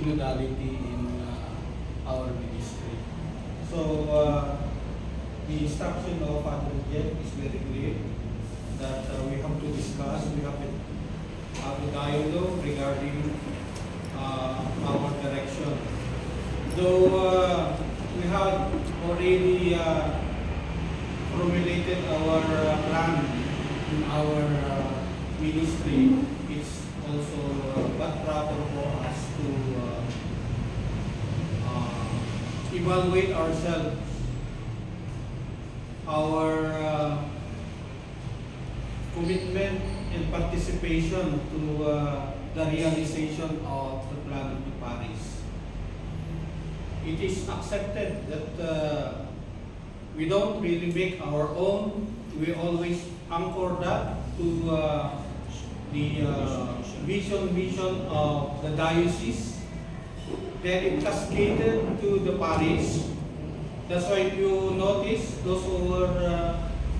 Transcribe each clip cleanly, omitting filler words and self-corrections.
synodality in our ministry. So the instruction of Father Jeff is very clear that we have to discuss, we have to have a dialogue regarding our direction. Though we have already formulated our plan in our ministry, it's also but proper for us to evaluate ourselves, our commitment and participation to the realization of the plan of the parish. It is accepted that we don't really make our own. We always anchor that to the vision of the diocese. Then it cascaded to the parish. That's why if you notice, those who were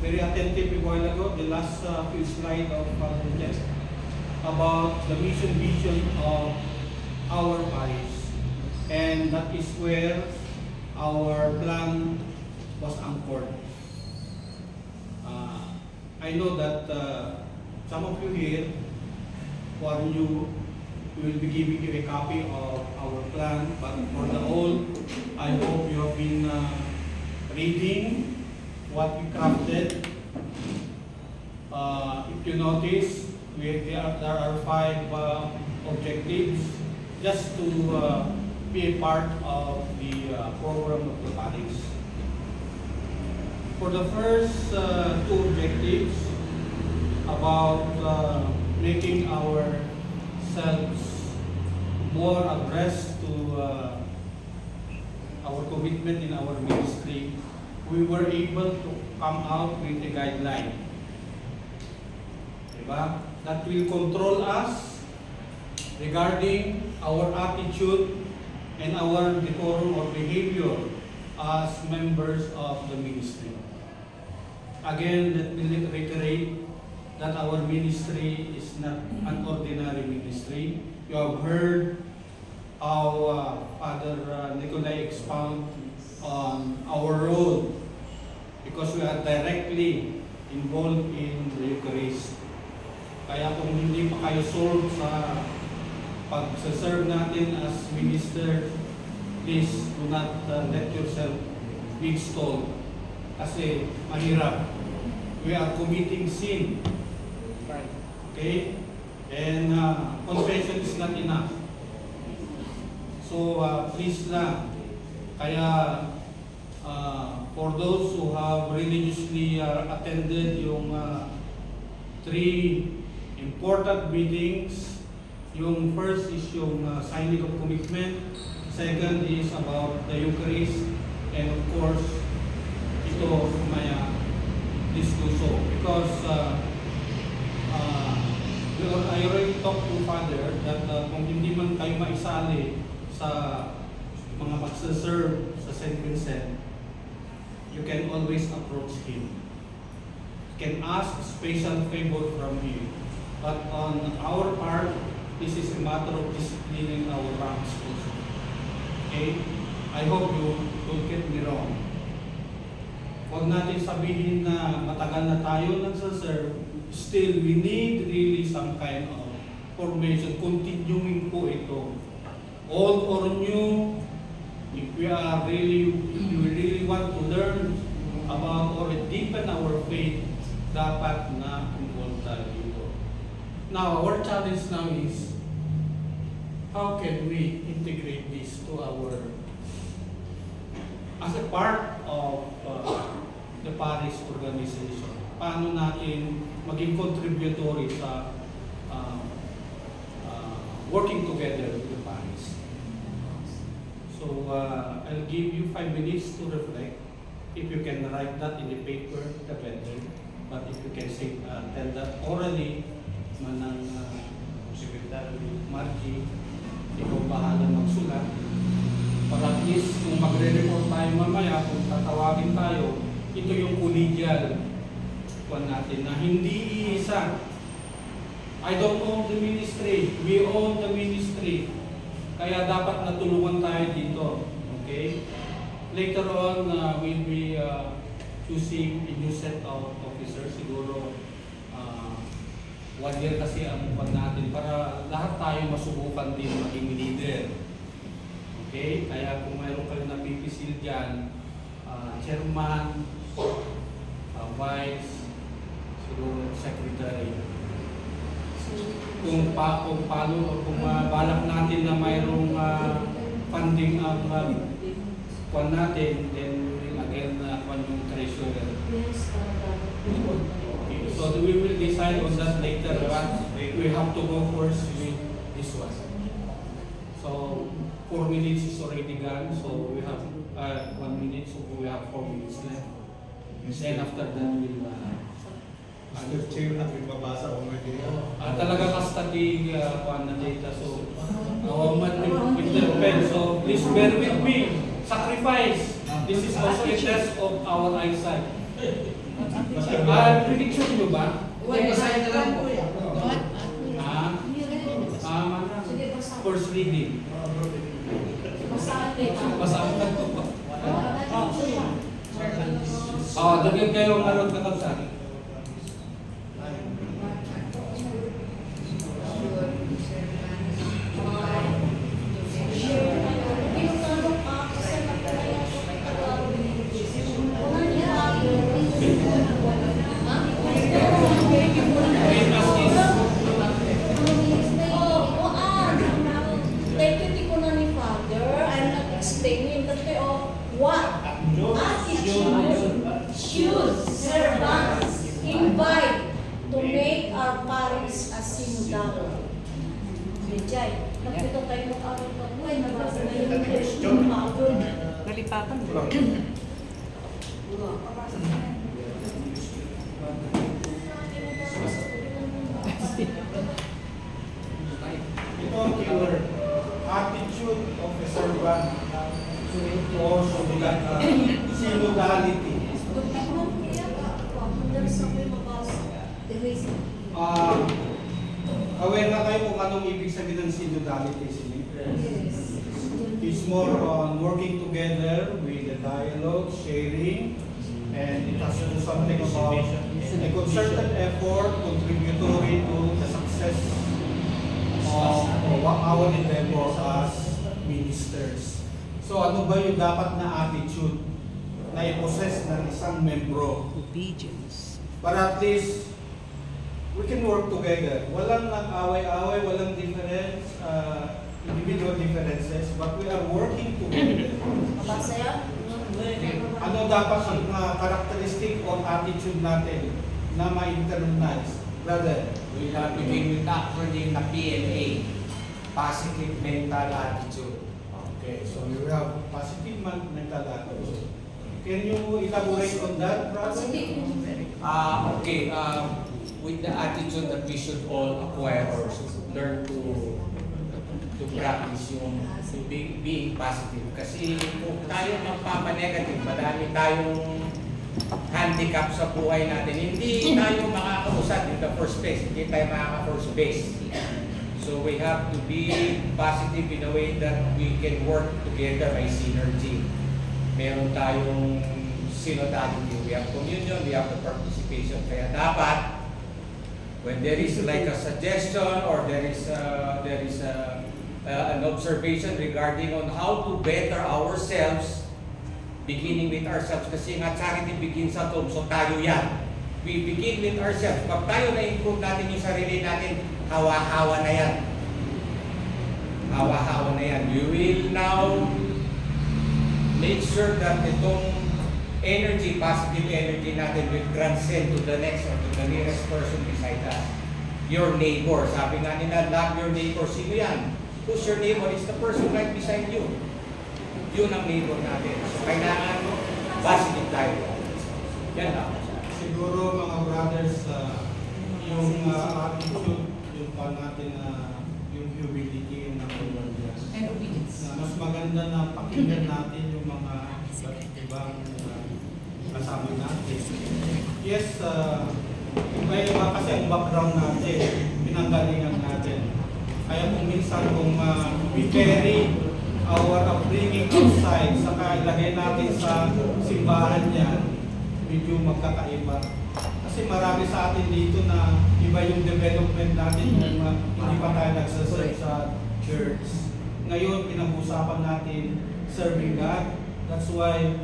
very attentive a while ago, the last few slides of Father Jeff about the mission vision of our parish. And that is where our plan was anchored. I know that some of you here who are new, we will be giving you a copy of our plan, but for the old, I hope you have been reading what we crafted. If you notice, there are 5 objectives just to be a part of the program of the parish. For the first 2 objectives, about making ourselves more abreast to our commitment in our ministry, we were able to come out with a guideline. Diba? That will control us regarding our attitude and our decorum or behavior as members of the ministry. Again, let me reiterate that our ministry is not an ordinary ministry. You have heard how Father Nicolai expound on our role because we are directly involved in the Eucharist. Kaya kung hindi pa kayo sold sa pag-serve natin as minister, please do not let yourself be stalled. Kasi mahirap. We are committing sin. Okay? And confession is not enough. So please lang. Kaya for those who have religiously attended yung 3 important meetings, yung first is yung signing of commitment, second is about the Eucharist, and of course, ito maya discusso. Because I already talked to Father that kung hindi man kayo maisali sa mga magsaserve sa St. Vincent, you can always approach him. You can ask special favor from him. But on our part, this is a matter of disciplining our ranks also. Okay? I hope you don't get me wrong. Huwag natin sabihin na matagal na tayo nagsaserve, still we need really some kind of formation. Continuing po ito. Old or new, if we really want to learn about or deepen our faith, dapat na involved tayo dito. Now, our challenge now is, how can we integrate this to as a part of the parish organization? Paano natin maging contributory sa working together with the parish? So, I'll give you 5 minutes to reflect. If you can write that in the paper, the better. But if you can say, tell that orally, manang Secretary Margie, ikaw bahala magsulat. Para at least kung magre-report tayo mamaya, kung tatawagin tayo, ito yung collegial kwan natin na hindi isa. I don't own the ministry. We own the ministry. Kaya dapat natulungan tayo dito. Okay? Later on, we'll be choosing a new set of officers. Siguro, 1 year kasi ang upan natin para lahat tayo masubukan din maging leader. Okay? Kaya kung mayroon kayo napipisil dyan, chairman, vice, siguro secretary. Kung balak natin na mayroong funding ang kwan natin, then we will again kwan yung treasurer. Okay, so we will decide on that later, but we have to go first with this one. So 4 minutes is already gone, so we have 1 minute, so we have 4 minutes left. Then after that, we'll Mr. Chair, at magbabasa ko ngayon dito. talaga ka-study na data, so with the pen, so please bear with me. Sacrifice. This is also a test of our eyesight. Prediction nyo ba? Basahin na lang po yan. First reading. Basahin na po. Dagyan kayo ang kakabsa. Nalipatan mo. Ito ang keyword. Attitude of a servant or synodality. Aware na kayo kung anong ibig sabihin ng synodality. It's more on working together with the dialogue, sharing, and it has to do something about a concerted effort contributory to the success of our endeavor as ministers. So ano ba yung dapat na attitude na i-possess ng isang membro? Obedience. But at least we can work together. Walang nag-away-away, walang difference, individual differences, but we are working together. Ano dapat ang characteristic or attitude natin na ma-internalize? Brother? We have begin with acronym na PMA, Positive Mental Attitude. Okay, so you have positive mental attitude. Can you elaborate on that, brother? With the attitude that we should all acquire or should learn to practice yung being positive. Kasi kung tayo magpapanegative, madami tayong handicap sa buhay natin. Hindi tayo makakausad in the first place. Hindi tayo makaka-first base. So we have to be positive in a way that we can work together by synergy. Meron tayong synodality. We have communion, we have the participation. Kaya dapat, when there is like a suggestion or there is an observation regarding on how to better ourselves, beginning with ourselves, kasi nga charity begins at home, so tayo yan. We begin with ourselves. Pag tayo na-improve natin yung sarili natin, hawa-hawa na yan. Hawa-hawa na yan. You will now make sure that itong energy, positive energy natin will transcend to the next or to the nearest person beside us. Your neighbor. Sabi nga nila, love your neighbor. Sino yan? Who's your neighbor? It's the person right beside you. Yun ang neighbor natin. So kailangan positive tayo. Yan lang. Siguro mga brothers, yung attitude, yung pa natin yung humility, yung nakulang yan. And obedience. Mas maganda na pakinggan natin yung mga ibang kasama natin. Yes, iba yung kasi ang background natin, pinanggalingan natin. Kaya kung minsan kung we carry our upbringing outside, saka ilagay natin sa simbahan niya, medyo magkakaiba. Kasi marami sa atin dito na iba yung development natin kung hindi pa tayo nagsaserve sa church. Ngayon, pinag-usapan natin serving God. That's why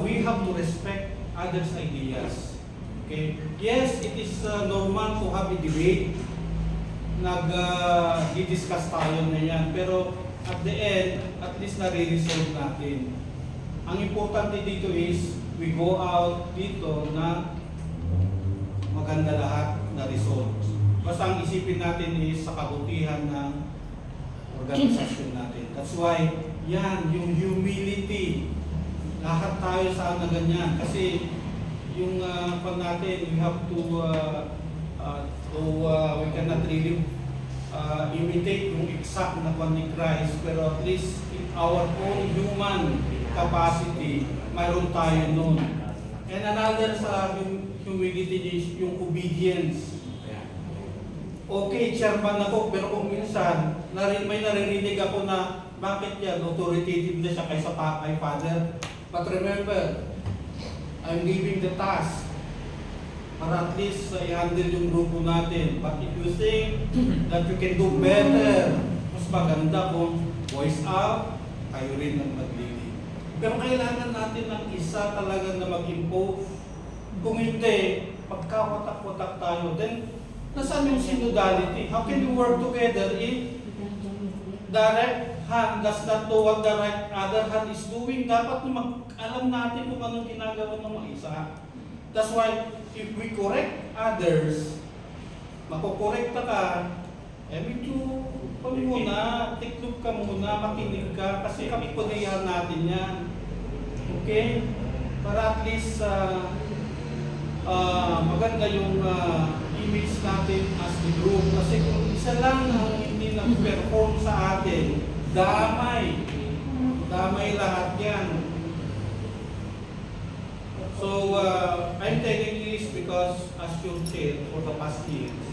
we have to respect others' ideas. Okay? Yes, it is normal to have a debate. Nag-discuss tayo na yan. Pero at the end, at least nare-resolve natin. Ang importante dito is, we go out dito na maganda lahat na resolve. Basta ang isipin natin is sa kabutihan ng organisasyon natin. That's why, yan, yung humility. Lahat tayo saan na ganyan. Kasi yung pag natin, we have to, we cannot really imitate yung exact na kwan ni Christ, pero at least in our own human capacity, mayroon tayo nun. And another sa humility is yung obedience. Okay, chairman ako, pero kung minsan, may naririnig ako na bakit yan, authoritative na siya kaysa kay Father. But remember, I'm giving the task para at least i-handle yung grupo natin. But if you think that you can do better, mas maganda kung voice out, kayo rin ang mag-lead. Pero kailangan natin ng isa talaga na mag-impose. Kung hindi, pagkawatak-watak tayo, then nasaan yung synodality? How can we work together if the right hand does not know what the right other hand is doing? Dapat alam natin kung anong ginagawa ng mga isa. That's why, if we correct others, makukorekta ka, medyo muna, tiklop ka muna, makinig ka, kasi kapikulihan natin yan. Okay? Para at least maganda yung image natin as the group. Kasi kung isa lang ang hindi nag-perform sa atin, damay. Damay lahat yan. So, I'm telling you this because as your chair for the past years,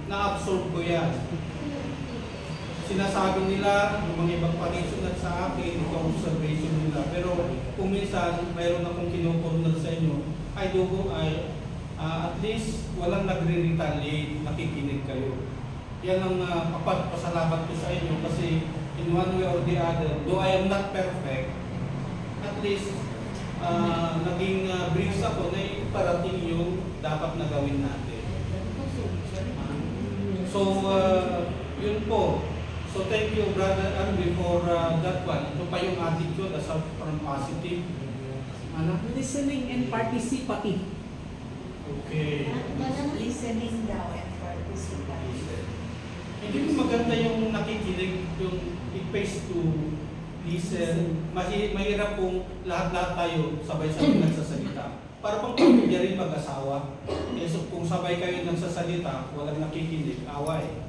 na-absorb ko yan. Sinasabi nila, yung mga ibang panisunat sa akin, ito ang observation nila. Pero kung minsan, mayroon akong kinukorner sa inyo, at least walang nagre-retaliate, nakikinig kayo. Yan ang pasalamat ko sa inyo kasi in one way or the other, though I am not perfect, at least naging briefs ako na iparating yung dapat na gawin natin. So, yun po. So, thank you, Brother Andy, for that one. Ito pa yung attitude as a positive. Listening and participative. Okay. Listening daw and participating. Hindi mo maganda yung nakikinig, yung it pays to listen. Mahirap kung lahat-lahat tayo sabay-sabay nagsasalita. Para pang pamilya rin mag-asawa. So kung sabay kayo nagsasalita, walang nakikinig, away.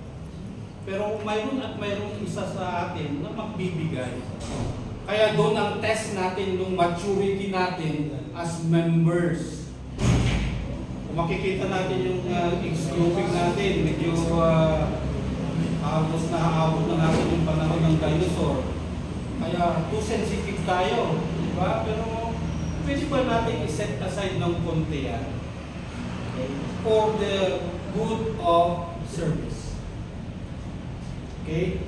Pero mayroon at mayroon isa sa atin na magbibigay. Kaya doon ang test natin ng maturity natin as members. Kung makikita natin yung ex-grouping natin, medyo halos na natin yung panahon ng dinosaur. Kaya too sensitive tayo, di ba? Pero pwede ba natin i-set aside ng konti yan? For the good of service. Okay?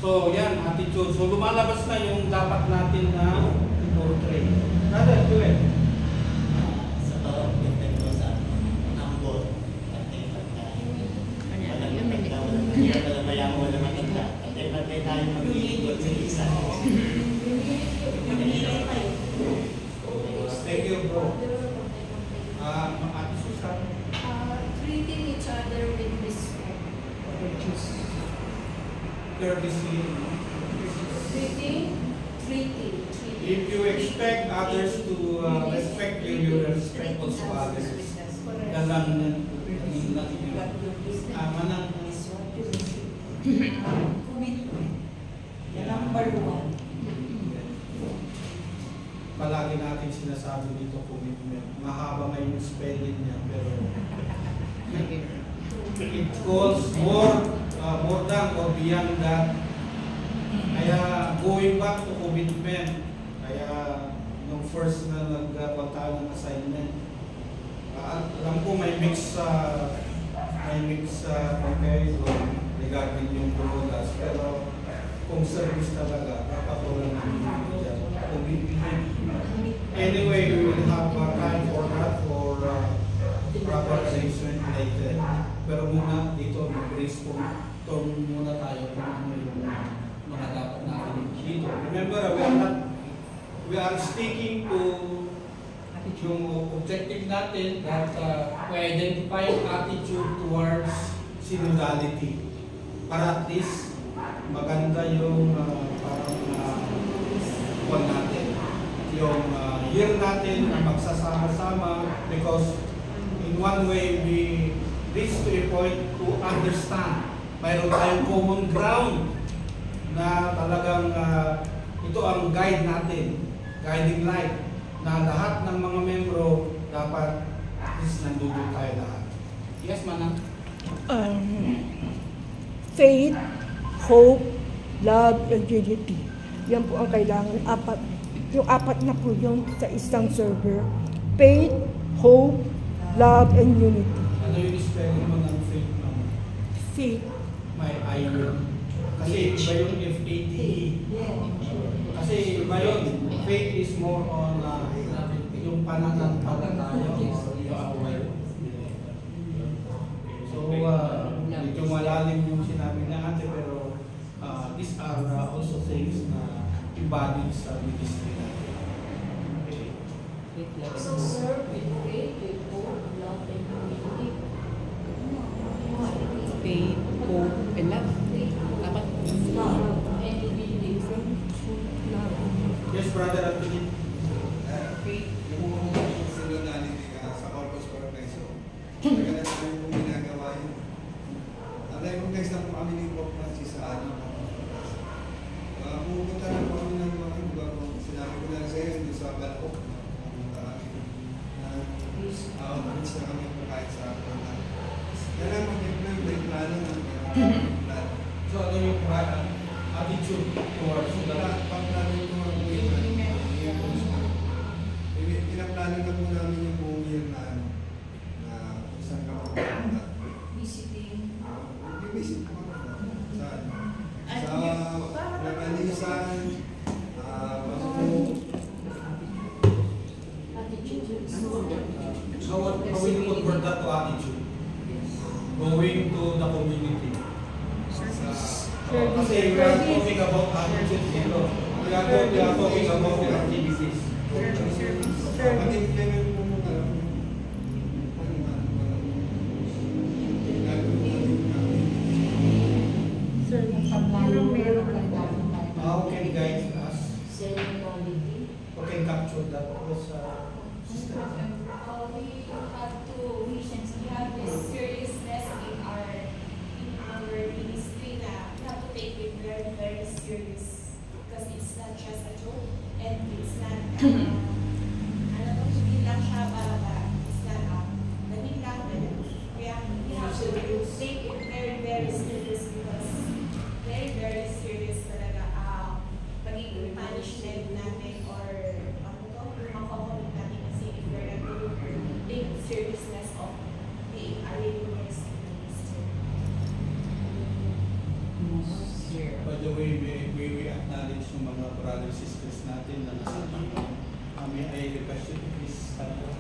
So yan, attitude. So lumalabas na yung dapat natin na portray. Brother, do it. Sa bawat depende sa nambol at pagkakaya mo na maganda at pagkakaya tayo mag-iikot sa isa. Thank you, bro. Ate Susan. Treating each other with respect. Courtesy. Treating. If you expect others to respect you, you respect also others. Dalang manang Commitment. Number one. palagi natin sinasabi dito commitment. Mahaba nga yung spelling niya, pero it calls more than or beyond that Kaya going back to commitment, kaya nung first na nagpunta ng assignment, alam ko may mix okay doon regarding yung drogas, pero kung service talaga, dapat walang nangyayari dyan. Anyway, we will have time for that for proper arrangement later. Pero muna dito, brainstorm muna tayo kung ano yung mga dapat natin dito. Remember, we are sticking to yung objective natin that we identify attitude towards synodality. Para at least maganda yung parang natin. Yung year natin na magsasama-sama because in one way we reach to a point to understand. Mayroon tayong common ground na talagang ito ang guide natin, guiding light, na lahat ng mga membro dapat at least nandudod tayo lahat. Yes, Manang? Faith, hope, love, and unity. Yan po ang kailangan. Yung apat na po yung sa isang server. Faith, hope, love, and unity. Ano yung spelling mo ng faith, Mama? Faith. May I yun. Kasi iba yung F-A-T-E. Kasi iba yun. Faith is more on yung pananampalataya or yung away. So, medyo malalim yung sinabi na ate, pero these are also things na embodied sa ministry natin. Okay. So serve with faith, with hope, love, and humility. Faith, hope, and love. Dapat Love and humility. Yes, Brother Anthony. Yung synodality sa Corpus Corporation, maganda na yung ginagawa yun. Recognize na po kami ni Pope Francis sa amin. Pupunta na po kami ng mga iba po. Sinabi ko lang sa iyo, doon sa Balok. Pupunta kami. Umalis na kami po kahit sa Corpus. Kaya lang may plano ng plano. So, ano yung attitude towards that? Pag-plano yung mga pinaplano na po namin yung buong year na kung saan ka pupunta. Visiting. Visit po ako sa Nagalisan, How will you convert that to attitude? Going to the community. Kasi we are talking about attitude dito. We are talking about the activities. Pag-implement po muna. How can you guys Serenity. can capture that system? We have this seriousness in our ministry na we have to take it very, very serious because it's not just a joke and it's not hindi lang siya para it's not naging lang kaya we have to take it very, very serious because very, very serious talaga pagiging punishment natin or makakomit natin kasi if we're not going to take seriousness of being a really minister. By the way, we acknowledge yung mga brothers sisters natin na nasa dito. May I request you to please stand up.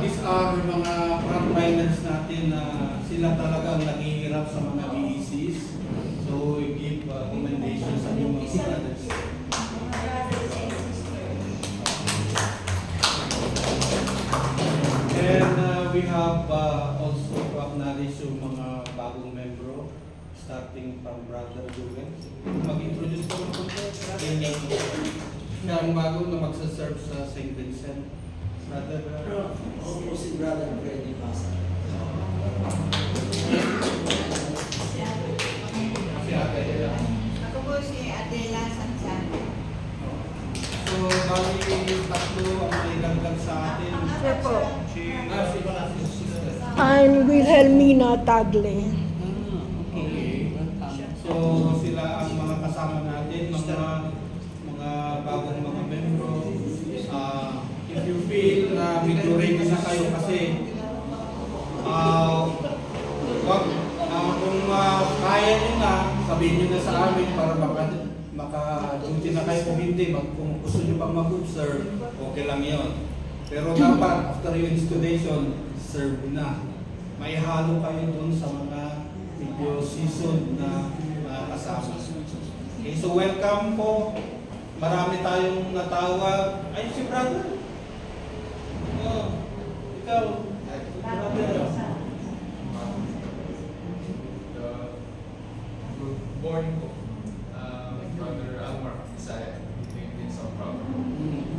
These are mga frontliners natin na sila talaga ang naghihirap sa mga BECs. So we give commendations sa yung mga brothers. And we have also to acknowledge yung mga bagong membro, starting from Brother Joel. Mag-introduce ko lang po siya ang bago na magsaserve sa St. Vincent. Brother, Ako po si Brother Freddy Pasa. si Ate Ella. Ako po si Adela Sanzano. So, bali tatlo ang may dagdag sa atin. Sir po. Si sister. I'm Wilhelmina Tagle. okay. gusto nyo pang mag-observe, okay lang yon. Pero dapat after yung installation, serve na. May halo kayo dun sa mga medyo seasoned na kasama. Okay, so welcome po. Marami tayong natawag. Ay, si brother. Oh, ikaw. Brother. Good morning po. Brother Almar Isaya, in Sao Paulo.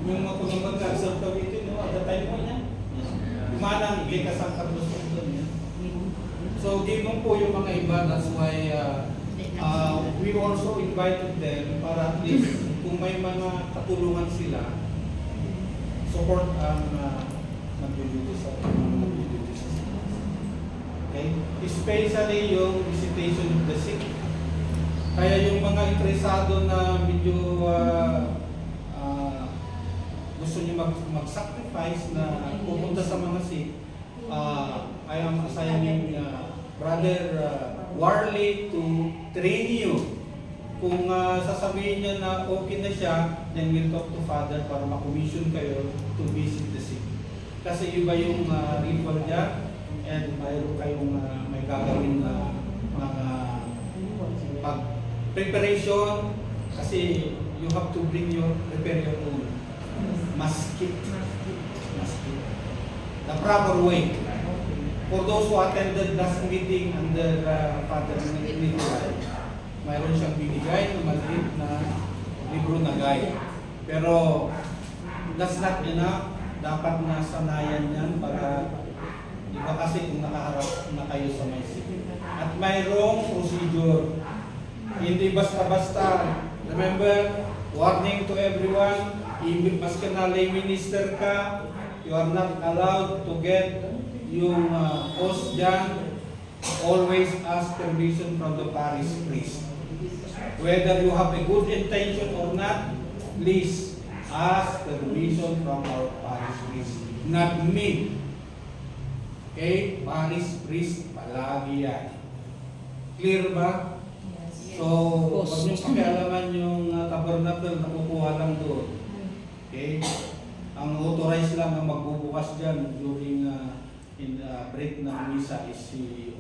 Yung mga kung mag-observe ka dito, no? At the time mo niya. Manang ikikasang Carlos doon yan. So, given po yung mga iba, that's why we also invited them para at least kung may mga katulungan sila, support ang nag-duty sa okay? Especially yung visitation of the sick. Kaya yung mga interesado na medyo gusto nyo mag-sacrifice na pupunta sa mga sick, I am assigning Brother Warley to train you. Kung sasabihin niya na okay na siya, then we'll talk to Father para ma-commission kayo to visit the sick. Kasi iba yung ritual niya, and mayroon kayong may gagawin na mga preparation, kasi you have to prepare your own masjid. The proper way. For those who attended last meeting under Father Nicolai, mayroon siyang binigay na maliit na libro na guide. Pero that's not enough. Dapat na sanayan yan para iba kasi kung nakaharap na kayo sa may sick. At mayroong procedure. Hindi basta-basta. Remember, warning to everyone, even maski na lay minister ka, you are not allowed to get yung host dyan. Always ask permission from the parish priest. Whether you have a good intention or not, please ask permission from our parish priest. Not me. Okay? Parish priest, palagi yan. Clear ba? So, huwag niyong pakialaman yung tabernacle na kukuha lang doon. Okay? Ang authorized lang ang magbubukas dyan during break ng misa is si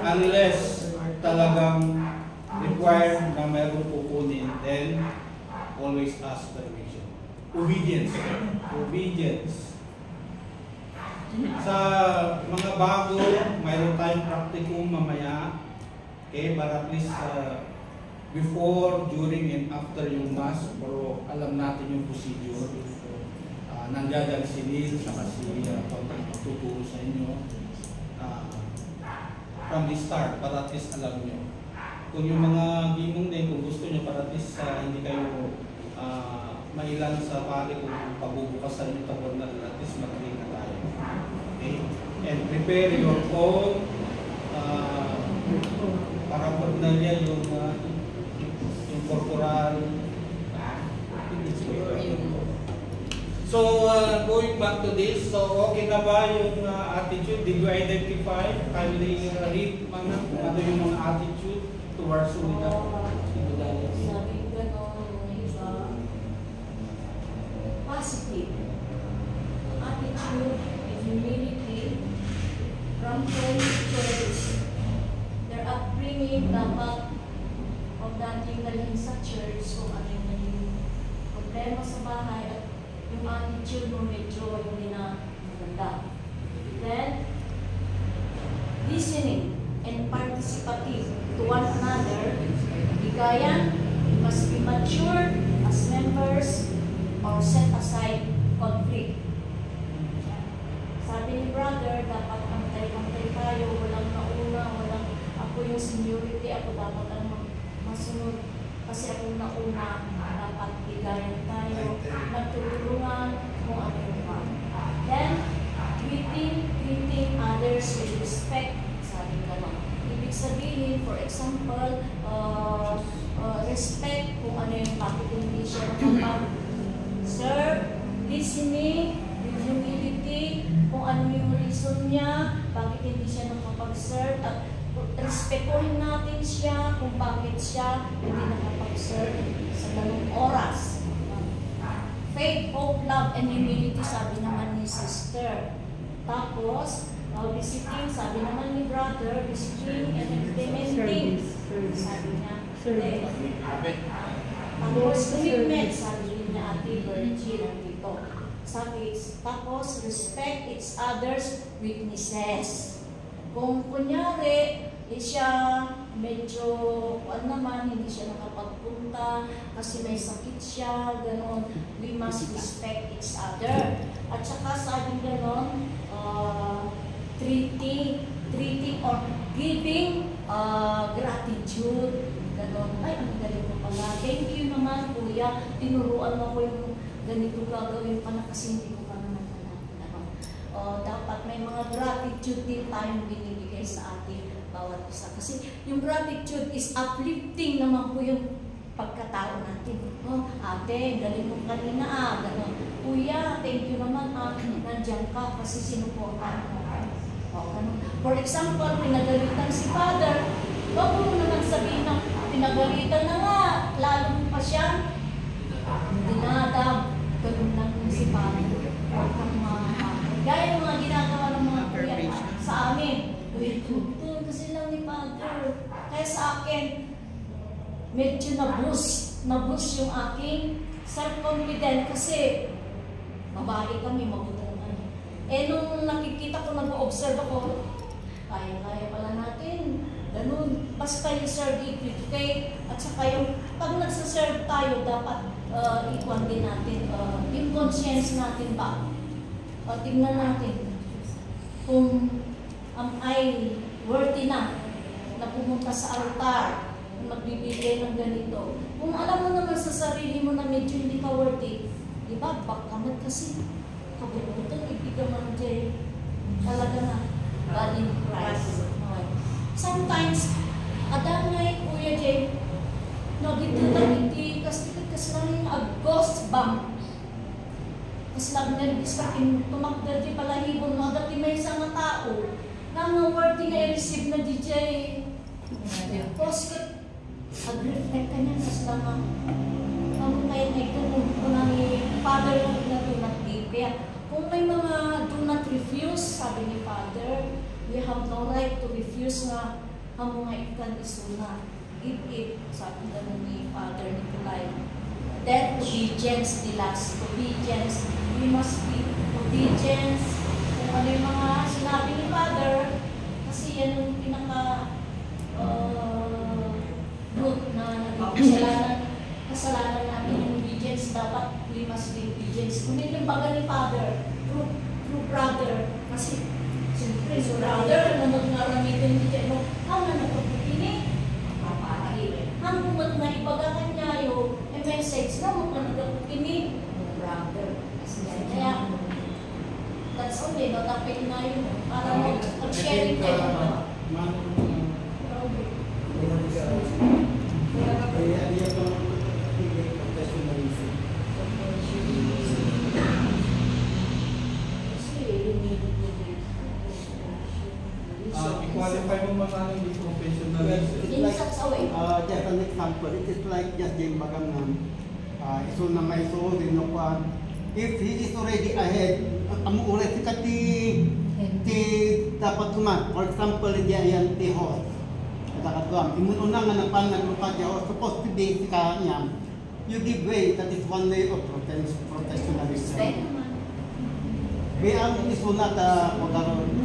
unless talagang required na mayroon kukunin, then always ask permission. Obedience. Obedience. Sa mga bago, mayroon tayong practicum mamaya. Okay, para at least before, during, and after yung mass, pero alam natin yung procedure. Nandiyan si Neil, saka si tuturo sa inyo from the start, para at least alam nyo. Kung yung mga gimong din, kung gusto nyo, para at least hindi kayo mailan sa pari kung pabubukasan yung tabernacle, at least magaling na tayo. Okay? And prepare your own paraphernalia, yung corporal. So, going back to this, so okay na ba yung attitude? Did you identify? Kindly read mga ano yung mga attitude towards Unida? Sabi ko nung iba, positive attitude and humility from church. Their upbringing dapat of dating dalhin sa church kung ano yung naging problema sa bahay at yung attitude mo medyo hindi na maganda. Then, listening and participative to one another. Bigayan, must be mature as members or set aside conflict. Sabi ni brother, dapat antay-antay tayo, walang nauna, walang ako yung seniority, ako dapat ang masunod. Kasi ako nauna, dapat bigayan tayo, nagtutulungan kung ano yung pa. Then, treating others with respect, sabi ko lang. Ibig sabihin, for example, respect kung ano yung bakit hindi siya nakapag-serve, listening, with humility, kung ano yung reason niya, bakit hindi siya nakapag-serve, at respetuhin natin siya kung bakit siya hindi nakapag-serve sa ganung oras. Faith, hope, love, and humility, sabi naman ni sister. Tapos, visiting, sabi naman ni brother, visiting and implementing. Sabi niya, tapos, commitment, sabi niya Ate Virgie, nandito. Sabi, tapos, respect each other's weaknesses. Kung kunyari, siya medyo, hindi siya nakapagpunta kasi may sakit siya, gano'n, we must respect each other. At saka sabi gano'n, treating or giving gratitude, gano'n. Ay, ang galing mo pala. Thank you naman, kuya. Tinuruan mo ko yung ganito gagawin pa na kasi hindi ko pa naman alam. Dapat may mga gratitude din tayong binibigay sa ating bawat isa. Kasi yung gratitude is uplifting naman po yung pagkatao natin. Ate, galing mo kanina gano'n. Kuya, thank you naman nandiyan ka kasi sinuportahan mo. Ganun. For example, pinagalitan si Father, wag mo naman sabihin na pinagalitan na nga, lalo pa siya dinadam. Ganun lang si Father. Gaya ng mga ginagawa ng mga kuya sa amin. Doon kasi lang ni Father. Kaya sa akin, medyo na-boost yung aking self-confidence kasi babae kami, mabutungan. Nung nakikita ko, nag-observe ako, kaya pala natin. Ganun. Basta yung serve it with faith. At saka yung, pag nagsaserve tayo, dapat ikuan din natin. Yung conscience natin ba? Tingnan natin kung am I worthy na pumunta sa altar, magbibigay ng ganito. Kung alam mo naman sa sarili mo na medyo hindi ka worthy, di ba? Bakamat kasi kabubutan, ibigay mo dyan. Talaga na, God in Christ. Sometimes, adangay, Kuya Jay, dito lang hindi, kasi lang yung ghost bump. Kasi lang nervous ka, tumakda di palahibon mo, dati may isang tao, na mga worthy na i-receive na DJ. Tapos,ag-reflect ka niya, kasi lang ang kayo na ito, kung ni Father na do not give. Kaya, kung may mga do not refuse, sabi ni Father, we have no right to refuse na ang mga ikan isuna. Give it, sabi na ni Father Nicolai. That obedience, the last obedience, we must be obedience. Kung ano yung mga sinabi ni Father, kasi yan yung root na kasalanan natin yung obedience. Dapat we must be obedience. Kung yung baga ni Father, true brother, kasi siyempre, so brother, na mag-naramitin dito, ang nanapagpipini, ang pumat na ibagakan niya yung message na mag-naramitin, brother. Kaya, that's only, natapin na yun, para mag-sharing tayo. I-qualify mo mga hindi professionalism. Just an example, it is like just yung bagang iso na may so din no kwan. If he is already ahead, ulit si dapat tuman. For example, diyan yan ti host. Katakat imun una nga ng panaglupa diya or supposed to be si kanya. You give way, that is one way of professionalism. We are iso na magaron.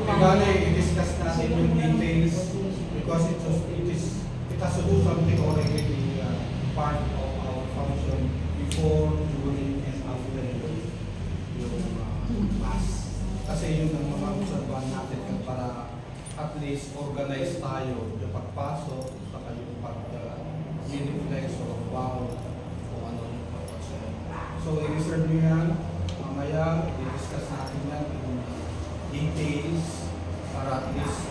Kaya i-discuss natin yung details because it has to do something already part of our function before, during, and after yung class. Kasi yun ang mga observan natin para at least organize tayo yung pagpasok, saka yung pag-miniflex o wow kung ano yung pagpasok. So i-reserve nyo yan, mamaya i-discuss natin yan yung details para at least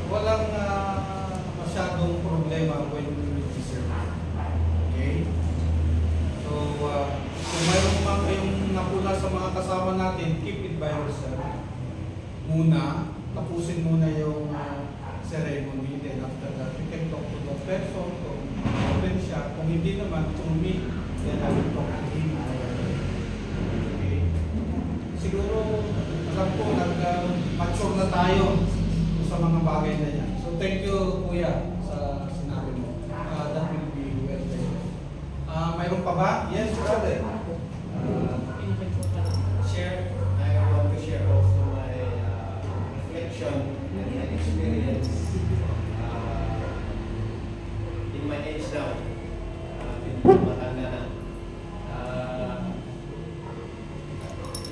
walang masyadong problema when we reserve. Okay? So, kung mayroon pa kayong napula sa mga kasama natin, keep it by yourself. muna, tapusin muna yung ceremony, then after that, you can talk to the person, kung open siya, kung hindi naman, to me, then I will talk to him. Okay. Siguro, alam ko, nag-mature na tayo sa mga bagay na yan. So, thank you, Kuya, sa sinabi mo. That will be well taken. Mayroon pa ba? Yes, brother. Share, I want to share also my reflection and my experience in my age now. Matanda na.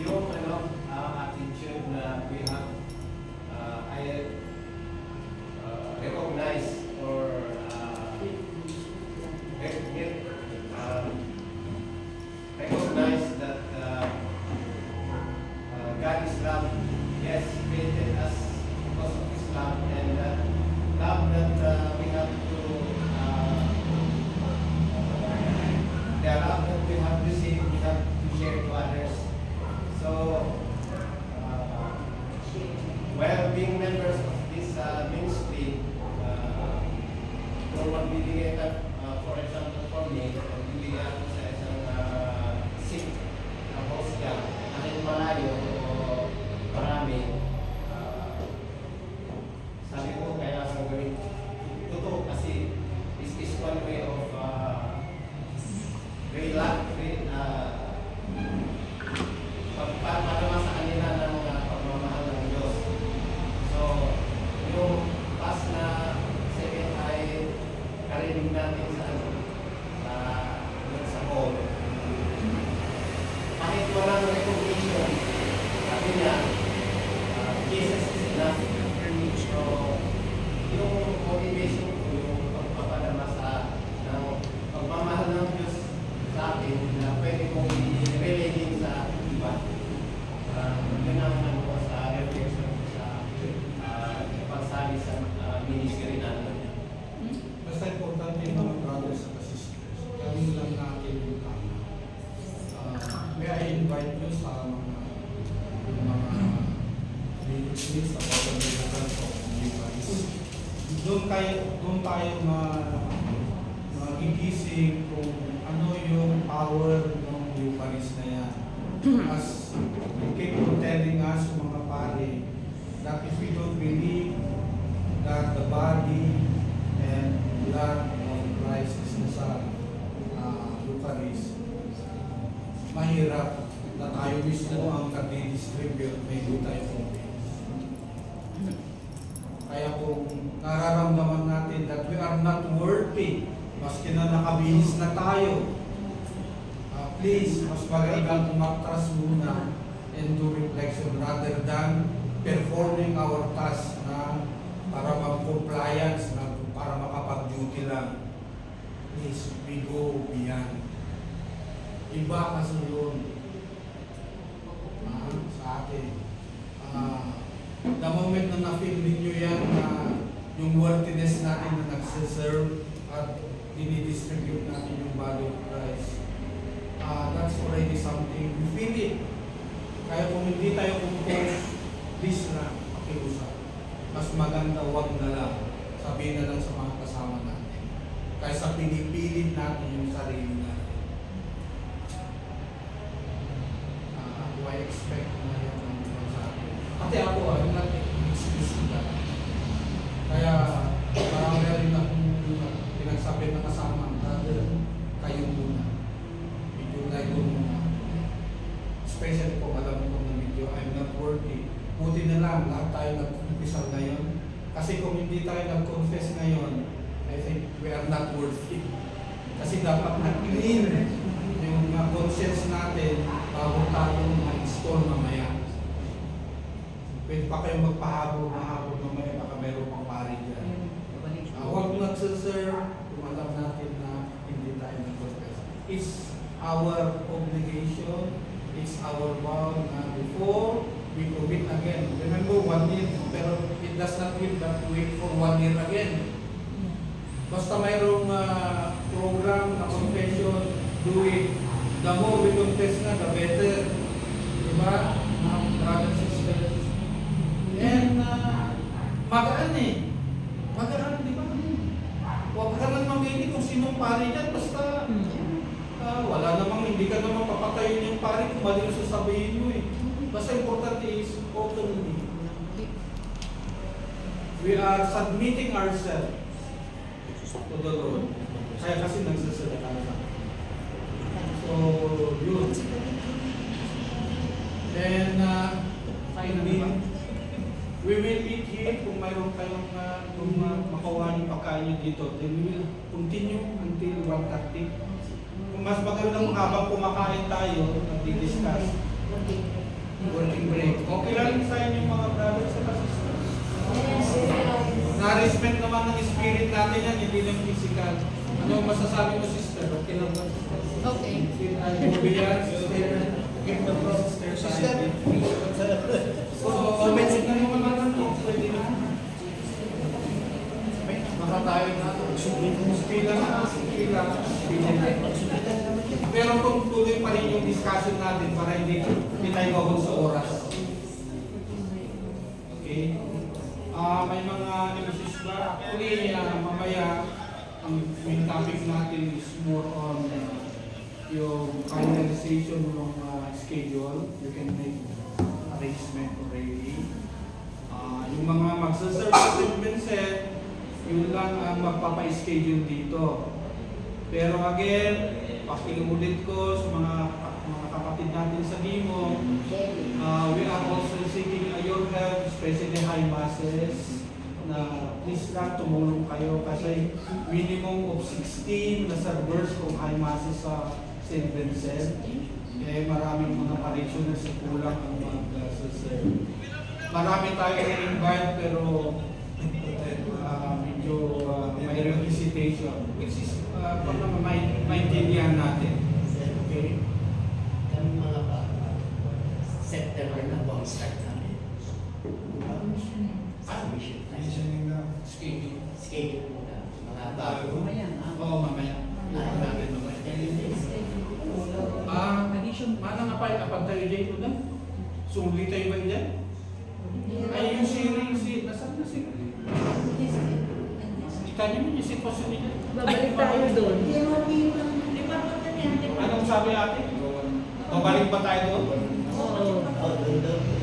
Yung attitude na we have, I recognize or recognize that God is love. Yes, created us because of His love, and love that we have to, the love that we have received, we have to share to others. So, while being members of this ministry, kung magbibigay ka, for example, for me, magbibigay ako sa isang seat na host ka, kahit malayo o marami, sabi ko, kailangan gawin totoo kasi this is one way of pagpapalama sa kanila ng pagmamahal ng Diyos. So, yung past na second ay karinig natin sa hall. Kahit walang recognition, sabi niya, Jesus is enough. So, yung motivation ko, yung pagpapadama ng pagmamahal ng Diyos sa atin na pwede kong i-relating sa iba. Yun ang ano sa reflection ko sa pagsali sa ministry natin. Basta importante yung mga brothers at sisters. Gawin lang natin yung tama. May I invite you sa mga ministries sa pagmamahal ko. Doon tayo magigising kung ano yung power ng Eucharist na yan. As they keep on telling us, mga pare, that if we don't believe that the body and blood of Christ is nasa Eucharist, mahirap na tayo mismo ang kadi-distribute, may hindi tayo convinced. Kaya kung nararamdaman natin that we are not worthy, maski na nakabihis na tayo, please, mas magandang umatras muna and do reflection rather than performing our task na para mag-compliance, na para makapag-duty lang. Please, we go beyond. Iba kasi yun sa atin. The moment na na-feel ninyo yan na yung worthiness natin na nagsiserve at dinidistribute natin yung body of Christ, that's already something. We feel it. Kaya kung hindi tayo compose, please na pakiusap. Mas maganda wag na lang. Sabihin na lang sa mga kasama natin. Kaysa pinipilit natin yung sarili natin. Do I expect na yan ang sa akin? Kasi ako, I'm not excuse that. Kaya parang meron akong pinagsabi na kasama, brother, kayo muna. Medyo tayo muna. Especially kung alam ko na medyo, I'm not worthy. Buti na lang, lahat tayo nag-confess ngayon. Kasi kung hindi tayo nag-confess ngayon, I think we are not worthy. Kasi dapat na-clean yung conscience natin bago tayo ma-install mamaya. Pwede pa kayong magpahabol mamaya, baka meron pang pari dyan. Huwag nagsiserve kung alam natin na hindi tayo nag-confess. It's our obligation, it's our vow na before we commit again. Remember, 1 year, pero it does not mean that we wait for 1 year again. Basta mayroong program na confession, do it. The more we confess na, the better. Diba? Brothers and sisters. yung pari niyan, basta wala namang, hindi ka naman papatayin yung pari kung mali yung sasabihin mo eh. Basta importante is openly. We are submitting ourselves to the Lord. Kaya kasi nagsasalita na. So, yun. And finally, we will eat here kung mayroon kayong makuha yung pagkain nyo dito. Then we will continue until 1:30. Kung mas magandang habang kumakain tayo, nag-discuss. Working break. Okay lang sa inyo mga brothers at sisters. Na-respect naman ng spirit natin yan, hindi lang physical. Ano masasabi mo, sister? Okay lang ba? Okay. Sister, so, mention na naman natin ito. Pwede na. Baka tayo na. Pila. Pero kung tuloy pa rin yung discussion natin para hindi tayo mabot sa oras. Okay? May mga emphasis ba? Actually, mamaya, ang main topic natin is more on yung finalization ng schedule. You can make arrangement already. Yung mga magsaserve sa St. Vincent, yun lang ang magpapa-schedule dito. Pero again, pakiulit ko sa mga kapatid natin sa Limo, we are also seeking your help, especially high masses, na please lang tumulong kayo kasi minimum of 16 na servers kung high masses sa St. Vincent. Eh, maraming mga parishioners na kulang ang mag-serve. Marami tayo na-invite pero medyo mayroong hesitation, which is para maintindihan natin. Okay? Kami mga September na po ang start namin. Commissioning na. Schedule muna. Mga bago. Oo, mamaya. Mana nga pa kapag tayo dito na? Suli tayo ba dyan? Ay, yung si nasaan na si? Kita niyo yung sitwasyon niya? Babalik tayo doon. Anong sabi ate? Babalik ba tayo doon? Oo.